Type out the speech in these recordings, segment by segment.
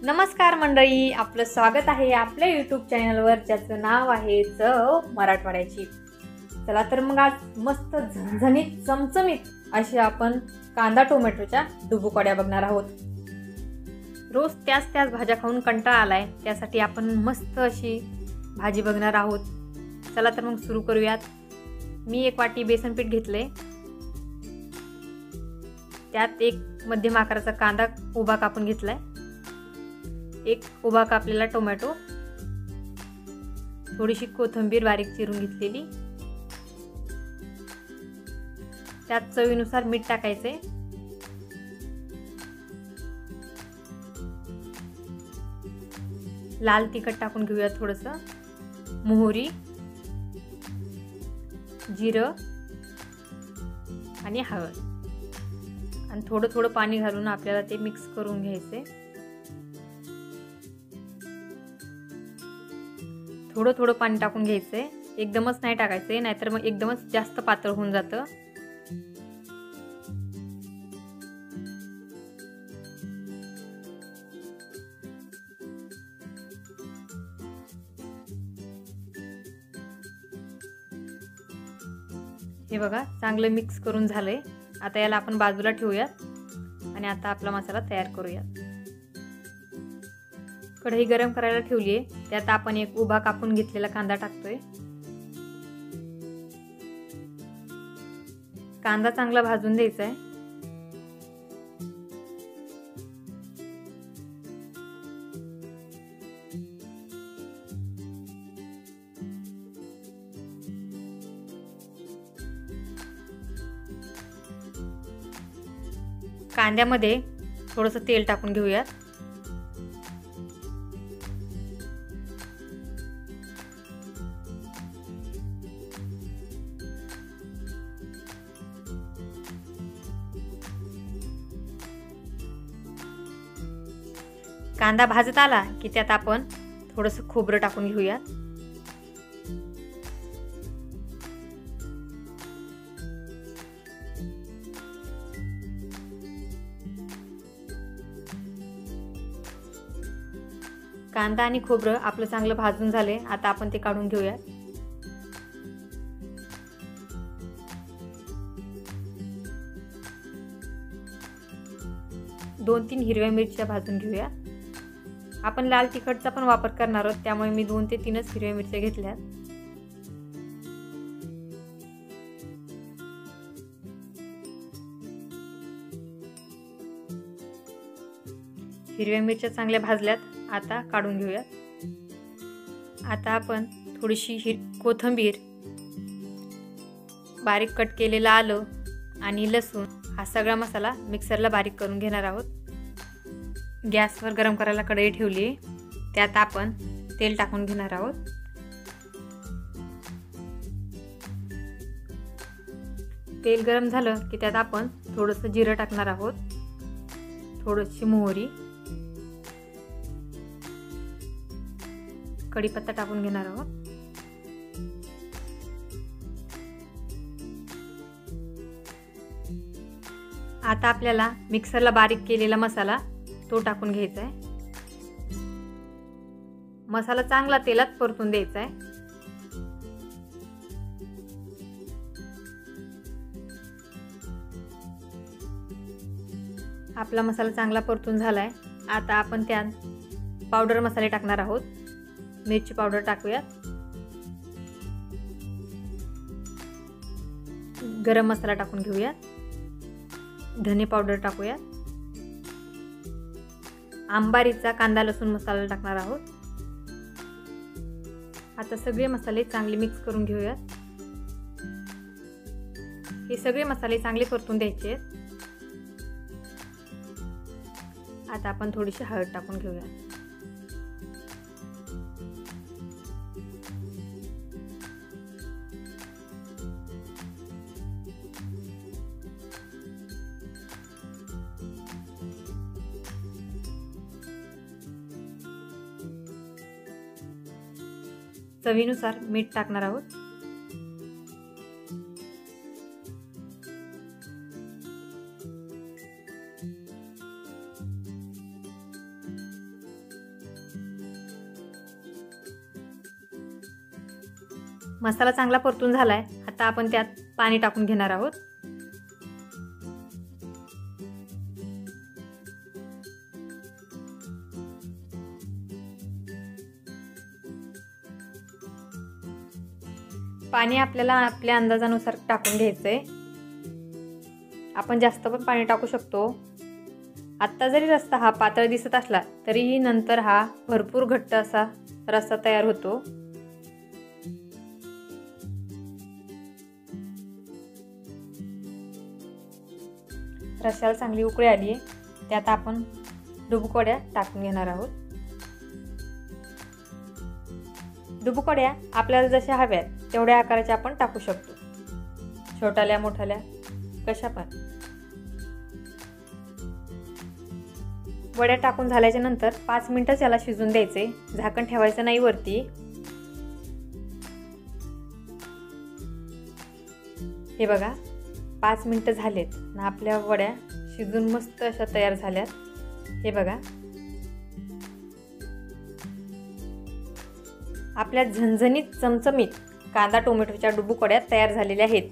नमस्कार मंडळी, आपलं स्वागत आहे आपल्या यूट्यूब चॅनलवर ज्याचं नाव आहे चव मराठवाड्याची। चला तर मग आज मस्त झणझणीत चमचमीत अशी आपण कांदा टोमॅटोच्या डुबुकवड्या बघणार आहोत। रोज त्याच भाज्या खाऊन कंटाळा आलाय, त्यासाठी आपण मस्त अशी भाजी बघणार आहोत। चला तर मग सुरू करूयात। मी 1 वाटी बेसन पीठ घेतले, त्यात एक मध्यम आकाराचा कांदा उभा कापून घेतलाय, एक उभा कापलेला टोमॅटो, थोडीशी कोथिंबीर बारीक चिरून घेतलेली, त्यात चवीनुसार मीठ टाकायचे, लाल तिखट टाकून घेऊया, थोडंसं मोहरी, जिरं आणि हळद, आणि थोडं पाणी घालून आपल्याला ते मिक्स करून घ्यायचे। थोडं पाणी टाकून घ्यायचंय, एकदमच नाही टाकायचंय, नाहीतर मग एकदमच जास्त पातळ होऊन जातं। हे बघा, चांगलं मिक्स करून झालंय। आता याला आपण बाजूला ठेवूयात आणि आता आपला मसाला तयार करूयात। कढई गरम करायला ठेवली आहे, त्यात आपण एक उभा कापून घेतलेला कांदा टाकतोय। कांदा चांगला भाजून द्यायचा आहे। कांद्यामध्ये थोडंसं तेल टाकून घेऊयात। कांदा भाजत आला की त्यात आपण थोडंसं खोबरं टाकून घेऊयात। कांदा आणि खोबरं आपलं चांगलं भाजून झाले, आता आपण ते काढून घेऊयात। दोन 3 हिरव्या मिरच्या भाजून घेऊया। आपण लाल तिखटचा पण वापर करणार आहोत, त्यामुळे मी 2 ते 3च हिरव्या मिरच्या घेतल्यात। हिरव्या मिरच्या चांगल्या भाजल्यात, आता काढून घेऊयात। आता आपण थोडीशी कोथिंबीर, बारीक कट केलेलं आलं आणि लसूण, हा सगळा मसाला मिक्सरला बारीक करून घेणार आहोत। गॅसवर गरम करायला कढई ठेवली, त्यात आपण तेल टाकून घेणार आहोत। तेल गरम झालं की त्यात आपण थोडंसं जिरं टाकणार आहोत, थोडीशी मोहरी, कढीपत्ता टाकून घेणार आहोत। आता आपल्याला मिक्सरला बारीक केलेला मसाला तो टाकून घ्यायचा आहे। मसाला चांगला तेलात परतून द्यायचा आहे। आपला मसाला चांगला परतून झालाय, आता आपण त्यात पावडर मसाले टाकणार आहोत। मिरची पावडर टाकूयात, गरम मसाला टाकून घेऊयात, धने पावडर टाकूयात, आंबारीचा कांदा लसूण मसाला टाकणार आहोत। आता सगळे मसाले चांगले मिक्स करून घेऊयात। हे सगळे मसाले चांगले परतून द्यायचे आहेत। आता आपण थोडीशी हळद टाकून घेऊया। चवीनुसार मीठ टाकणार आहोत। मसाला चांगला परतून झाला आहे. आता आपण त्यात पाणी टाकून घेणार आहोत. पाणी आपल्याला आपल्या अंदाजानुसार टाकून घ्यायचं आहे. आपण जास्त पण पाणी टाकू शकतो. आत्ता जरी रस्सा हा पातळ दिसत असला तरीही नंतर हा भरपूर घट्ट असा रस्सा तयार होतो. रश्श्याला चांगली उकळी आली आहे. त्यात आपण डुबुकवड्या टाकून घेणार आहोत. डुबुकवड्या आपल्याला जशा हव्यात तेवढ्या आकाराच्या आपण टाकू शकतो. छोट्याल्या मोठ्याल्या कशा पण. वड्या टाकून झाल्याच्या नंतर 5 मिनिटच याला शिजून द्यायचे. झाकण ठेवायचं नाही वरती. हे बघा 5 मिनिटं झालेत ना आपल्या वड्या शिजून मस्त अशा तयार झाल्यात. हे बघा आपल्या झणझणीत चमचमीत कांदा टोमॅटोच्या डुबुकवड्या तयार झालेल्या आहेत.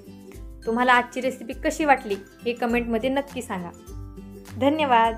तुम्हाला आजची रेसिपी कशी वाटली हे कमेंटमध्ये नक्की सांगा. धन्यवाद.